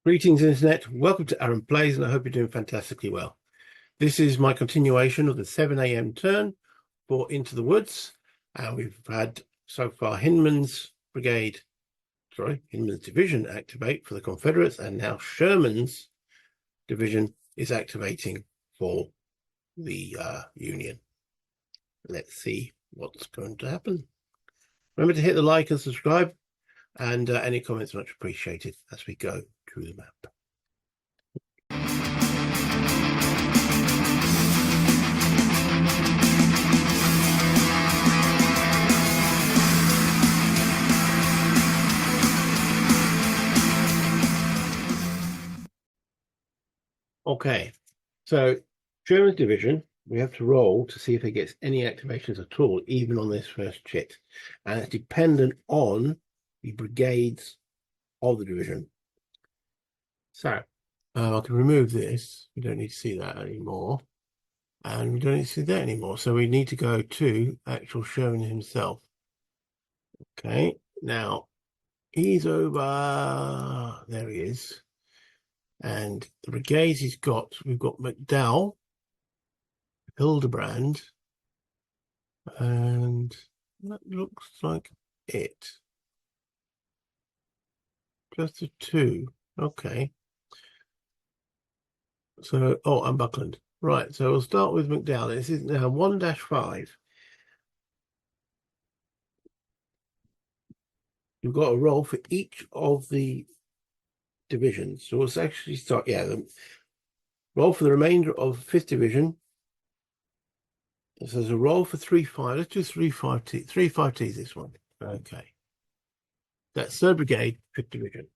Greetings, Internet. Welcome to Aaron Plays, and I hope you're doing fantastically well. This is my continuation of the 7 a.m. turn for Into the Woods. We've had so far Hinman's division activate for the Confederates, and now Sherman's division is activating for the Union. Let's see what's going to happen. Remember to hit the like and subscribe, and any comments are much appreciated as we go through the map. Okay, so Sherman's division, we have to roll to see if it gets any activations at all, even on this first chit. And it's dependent on the brigades of the division. So I can remove this. We don't need to see that anymore. And we don't need to see that anymore. So we need to go to actual Sherman himself. Okay, now he's over. There he is. And the brigades we've got McDowell, Hildebrand, and that looks like it. Just the two. Okay. So, and Buckland. Right, so we'll start with McDowell. This is now 1-5. You've got a roll for each of the divisions. So we'll actually start, the roll for the remainder of 5th Division. So there's a roll for 3-5. Let's do 3-5T. 3-5T this one. Okay. That's 3rd Brigade, 5th Division.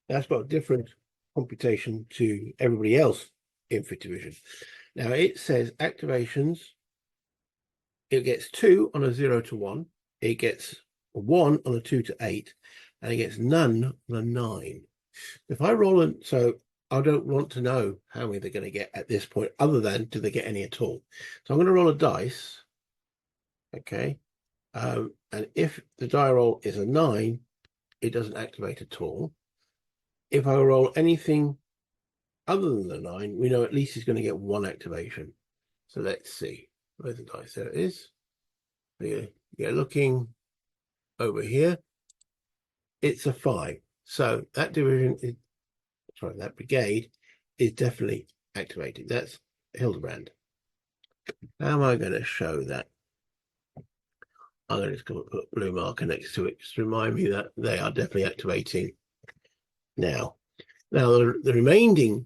That's got a different computation to everybody else in 5th Division. Now it says activations. It gets 2 on a 0 to 1. It gets 1 on a 2 to 8. And it gets none on a 9. If I roll so I don't want to know how many they're going to get at this point, other than do they get any at all. So I'm going to roll a dice. Okay. And if the die roll is a 9, it doesn't activate at all. If I roll anything other than the 9, we know at least he's going to get 1 activation. So let's see. Where's the dice? There it is. You're looking over here. It's a 5. So that that brigade is definitely activated. That's Hildebrand. How am I going to show that? I'm going to put a blue marker next to it just to remind me that they are definitely activating now. Now the remainder,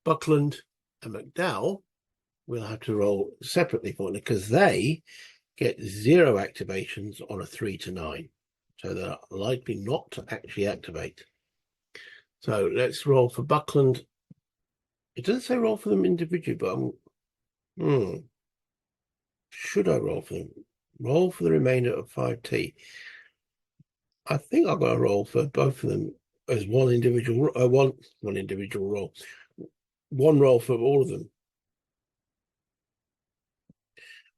Buckland and McDowell will have to roll separately for it because they get 0 activations on a 3 to 9. So they're likely not to actually activate. So let's roll for Buckland. It doesn't say roll for them individually, but should I roll for them? Roll for the remainder of 5T. I think I'm going to roll for both of them as one individual roll. One roll for all of them.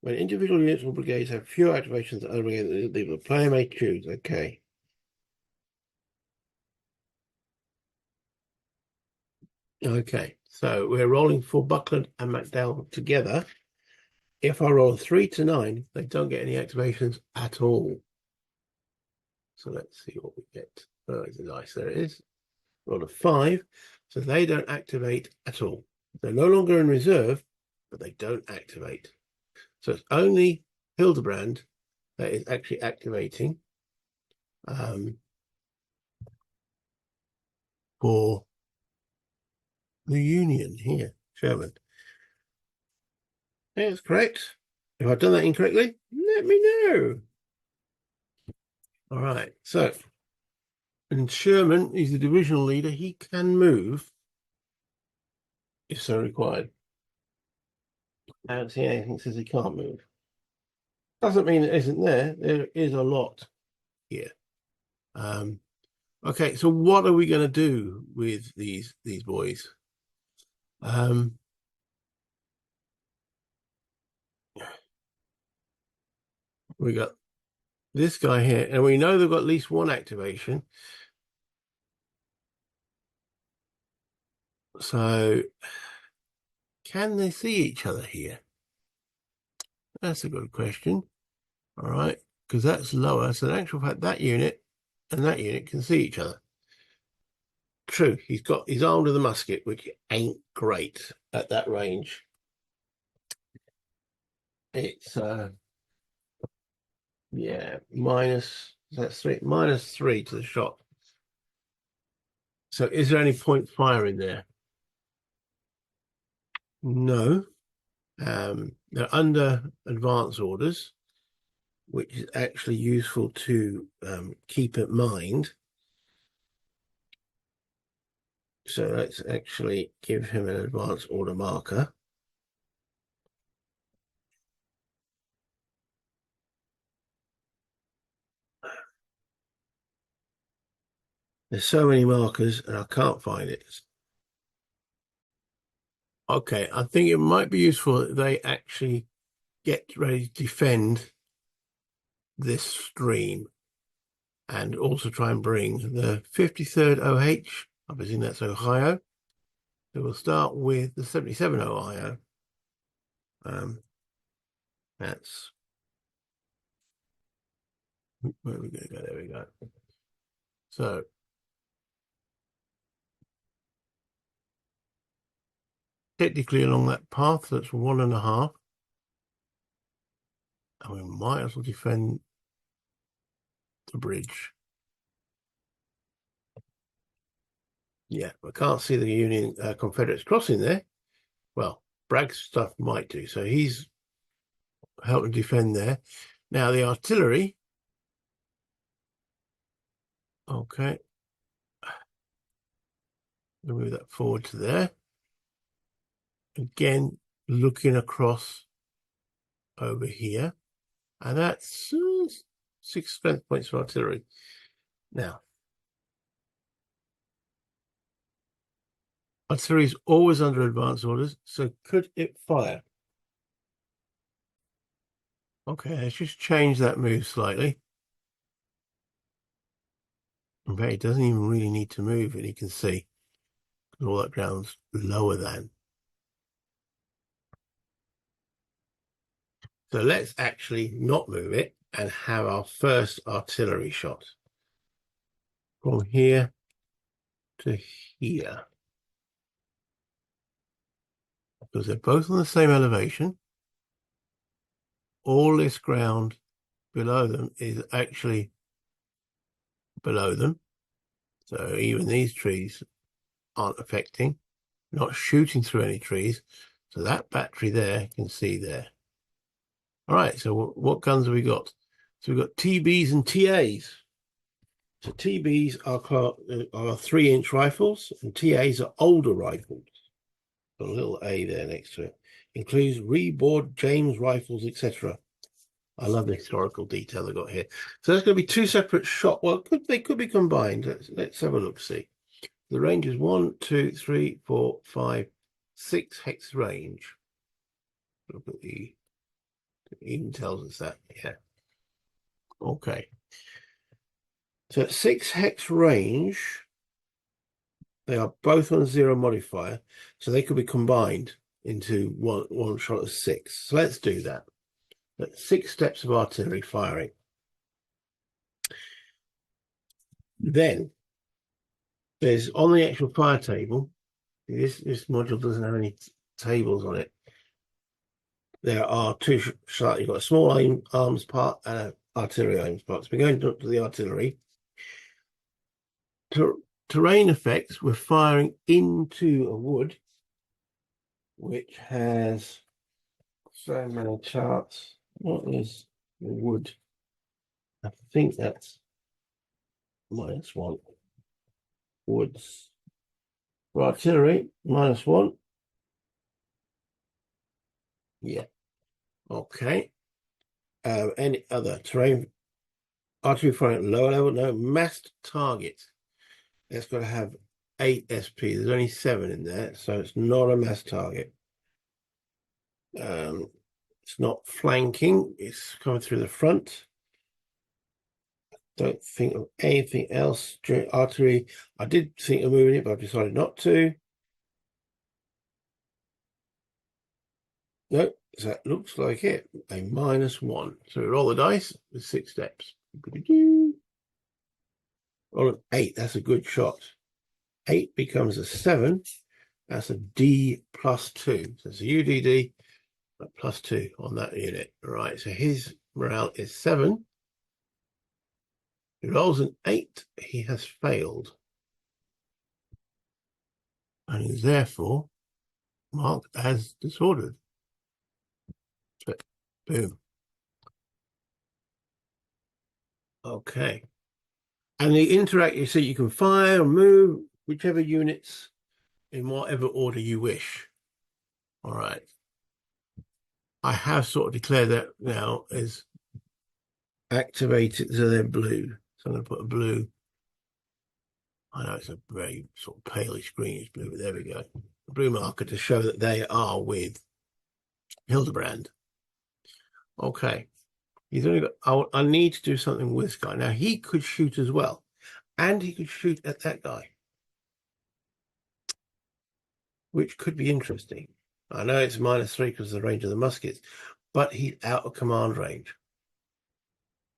When individual units or brigades have fewer activations than other brigades, the player may choose. Okay. Okay, so we're rolling for Buckland and McDowell together. If I roll 3 to 9, they don't get any activations at all. So let's see what we get. Oh, it's a dice. There it is. Roll a 5. So they don't activate at all. They're no longer in reserve, but they don't activate. So it's only Hildebrand that is actually activating for the Union here, Sherman. That's correct. If I've done that incorrectly, let me know. All right, so, and Sherman is the divisional leader. He can move if so required. I don't see anything that says he can't move. Doesn't mean it isn't there. There is a lot here. Okay, so what are we going to do with these boys? We got this guy here, and we know they've got at least one activation. So can they see each other here? That's a good question. All right, because that's lower. So in actual fact, that unit and that unit can see each other. True, he's armed with a musket, which ain't great at that range. It's yeah, -3 to the shot. So is there any point fire in there? No. They're under advance orders, which is actually useful to keep in mind. So let's actually give him an advance order marker. There's so many markers and I can't find it. Okay, I think it might be useful that they actually get ready to defend this stream and also try and bring the 53rd OH. I presume that's Ohio. So we'll start with the 77 Ohio. That's where are we going to go? There we go. So technically along that path, that's 1.5. And we might as well defend the bridge. Yeah, I can't see the Union Confederates crossing there. Well, Bragg's stuff might do. So he's helping defend there. Now the artillery. Okay. We'll move that forward to there. Again, looking across over here. And that's 6 strength points for artillery. Now, artillery is always under advance orders, so could it fire? Okay, let's just change that move slightly. In fact, it doesn't even really need to move, and you can see all that ground's lower than. So let's actually not move it and have our first artillery shot from here to here. Because they're both on the same elevation. All this ground below them is actually below them. So even these trees aren't affecting, not shooting through any trees. So that battery there can see there. All right, so what guns have we got? So we've got TBs and TAs. So TBs are 3-inch rifles and TAs are older rifles. Got a little A there next to it. Includes reboard James rifles, etc. I love the historical detail they got here. So there's going to be 2 separate shot. Well, they could be combined. Let's have a look. See, the range is 1, 2, 3, 4, 5, 6 hex range. Look at it even tells us that. Yeah. Okay. So at 6 hex range, they are both on a 0 modifier, so they could be combined into one shot of 6. So let's do that. That's 6 steps of artillery firing. Then there's on the actual fire table. This module doesn't have any tables on it. There are 2 shots. You've got a small arms part and an artillery arms part. So we're going to the artillery. Terrain effects, we're firing into a wood which has so many charts. What is the wood? I think that's -1. Woods. For artillery, -1. Yeah. Okay. Any other terrain? Artillery firing at lower level? No. Massed target. It's got to have 8 SP. There's only 7 in there, so it's not a mass target. It's not flanking. It's coming through the front. Don't think of anything else during artillery. I did think of moving it, but I decided not to. Nope, that looks like it. A -1. So we roll the dice with 6 steps. Roll an 8. That's a good shot. 8 becomes a 7. That's a D +2. So it's a UDD +2 on that unit. Right, so his morale is 7. He rolls an 8. He has failed. And is therefore marked as disordered. So, boom. Okay. And the interact, you see, you can fire or move whichever units in whatever order you wish. All right. I have sort of declared that now as activated, so they're blue. So I'm going to put a blue. I know it's a very sort of palish greenish blue, but there we go. A blue marker to show that they are with Hildebrand. Okay. He's only got, I need to do something with this guy. Now, he could shoot as well. And he could shoot at that guy, which could be interesting. I know it's -3 because of the range of the muskets, but he's out of command range.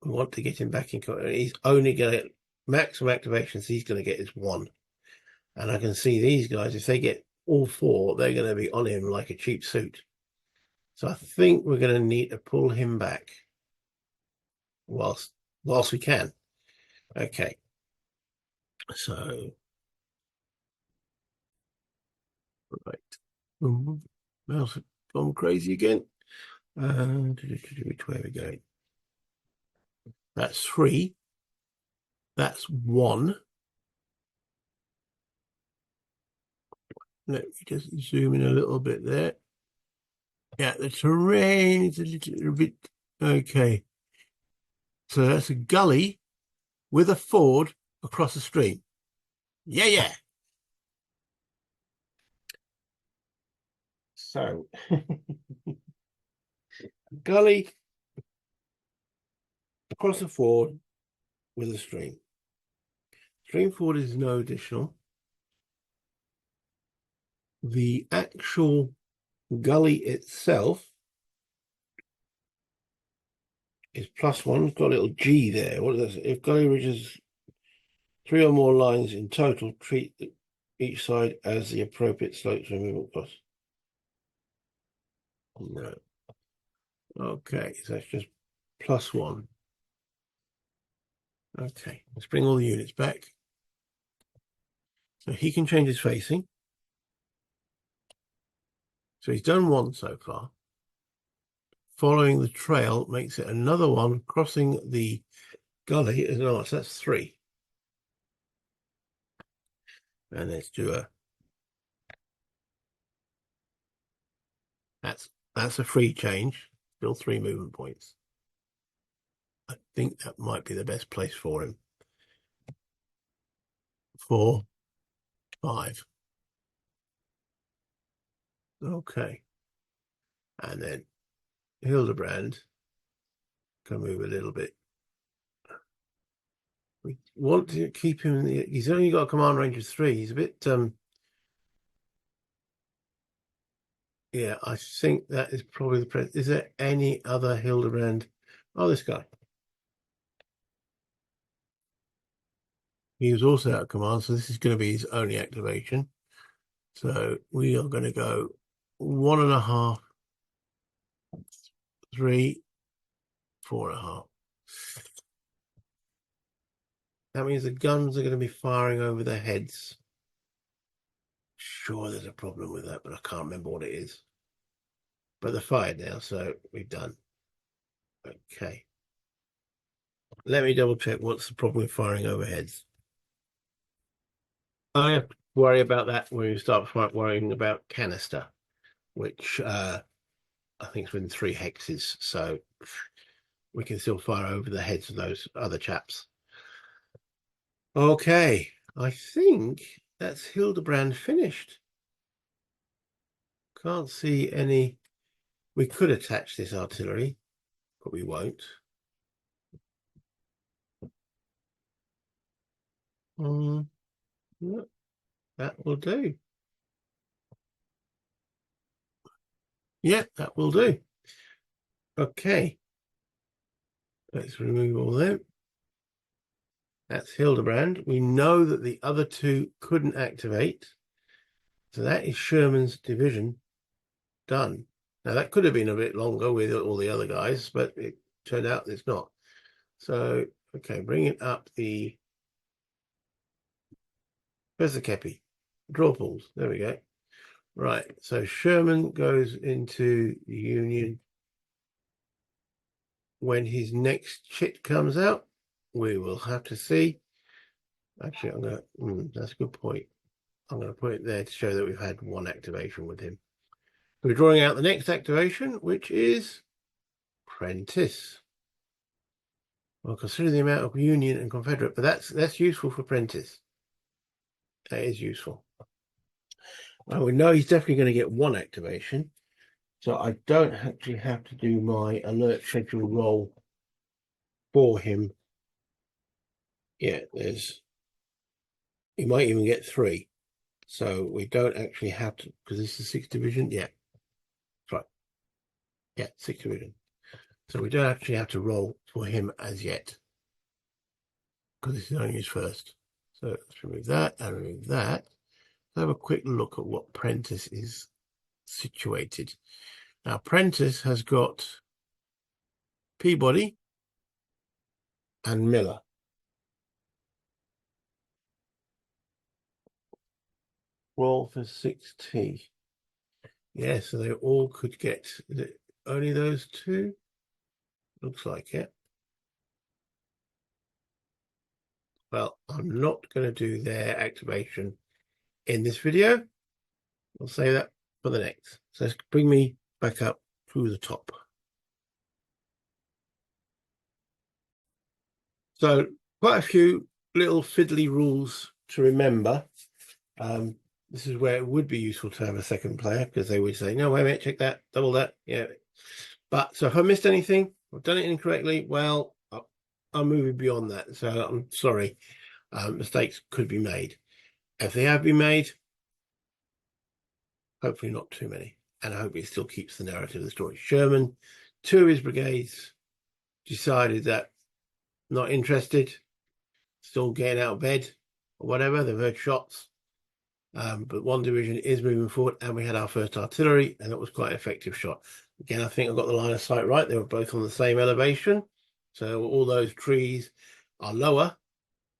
We want to get him back in command. He's only going to get maximum activations. He's going to get is 1. And I can see these guys, if they get all 4, they're going to be on him like a cheap suit. So I think we're going to need to pull him back whilst we can. Okay. So, right. Mouse has gone crazy again. Which way are we going? That's 3. That's 1. Let me just zoom in a little bit there. Yeah, the terrain is a little bit okay. So that's a gully with a ford across the stream. Yeah, yeah. So, gully across the ford with a stream. Stream ford is no additional. The actual gully itself is +1. It's got a little G there. What is that? If gully reaches 3 or more lines in total, treat each side as the appropriate slopes removal cost. No. Okay, so that's just +1. Okay, let's bring all the units back. So he can change his facing. So he's done 1 so far. Following the trail makes it another 1. Crossing the gully is an arch. That's 3. And let's do a. That's a free change. Still 3 movement points. I think that might be the best place for him. 4, 5. Okay. And then Hildebrand can move a little bit. We want to keep him. He's only got a command range of 3. He's a bit. Yeah, I think that is probably the president. Is there any other Hildebrand? Oh, this guy. He was also out of command, so this is going to be his only activation. So we are going to go 1.5, 3, 4.5. That means the guns are going to be firing over their heads. Sure, there's a problem with that, but I can't remember what it is. But they're fired now, so we're done. Okay. Let me double check what's the problem with firing overheads. I have to worry about that when we start worrying about canister, which I think is within 3 hexes, so we can still fire over the heads of those other chaps. Okay, I think that's Hildebrand finished. Can't see any. We could attach this artillery, but we won't. Yeah, that will do. Yeah, that will do. Okay. Let's remove all them. That's Hildebrand. We know that the other two couldn't activate. So that is Sherman's division done. Now, that could have been a bit longer with all the other guys, but it turned out it's not. So, okay, bringing up the where's the Kepi? Draw pools. There we go. Right. So Sherman goes into the Union. When his next chit comes out, we will have to see. Actually, I'm going to, that's a good point. I'm going to put it there to show that we've had one activation with him. We're drawing out the next activation, which is Prentice. Well, consider the amount of Union and Confederate, but that's useful for Prentice. That is useful. Well, we know he's definitely going to get one activation, so I don't actually have to do my alert schedule roll for him. Yeah, he might even get 3. So we don't actually have to, because this is 6th division. Yeah, right. Yeah, 6th division. So we don't actually have to roll for him as yet, because this is only his first. So let's remove that and remove that. Let's have a quick look at what Prentice is situated. Now, Prentice has got Peabody and Miller. Roll for 6T. Yeah, so they all could get, is it only those 2? Looks like it. Well, I'm not going to do their activation in this video. I'll say that for the next. So let's bring me back up to the top. So quite a few little fiddly rules to remember. This is where it would be useful to have a second player, because they would say, no, wait a minute, check that, double that. Yeah. But so if I missed anything, I've done it incorrectly, well, I'm moving beyond that. So I'm sorry. Mistakes could be made. If they have been made, hopefully not too many. And I hope it still keeps the narrative of the story. Sherman, 2 of his brigades decided that not interested, still getting out of bed or whatever. They've heard shots. But 1 division is moving forward, and we had our first artillery, and it was quite an effective shot. Again, I think I got the line of sight right. They were both on the same elevation. So all those trees are lower,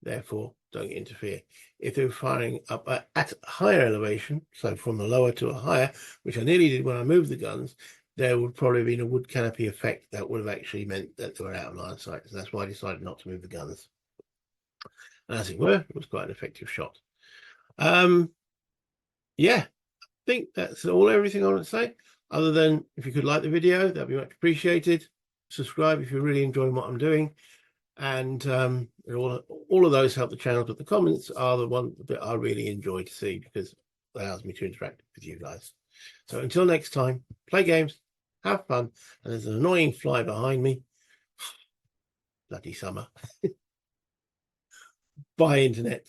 therefore don't interfere. If they were firing up at a higher elevation, so from the lower to a higher, which I nearly did when I moved the guns, there would probably have been a wood canopy effect that would have actually meant that they were out of line of sight. So that's why I decided not to move the guns. And as it were, it was quite an effective shot. Yeah, I think that's everything I want to say. Other than, if you could like the video, that'd be much appreciated. Subscribe if you're really enjoying what I'm doing. And all of those help the channel, but the comments are the one that I really enjoy to see, because it allows me to interact with you guys. So until next time, play games, have fun, and there's an annoying fly behind me. Bloody summer. Bye, internet.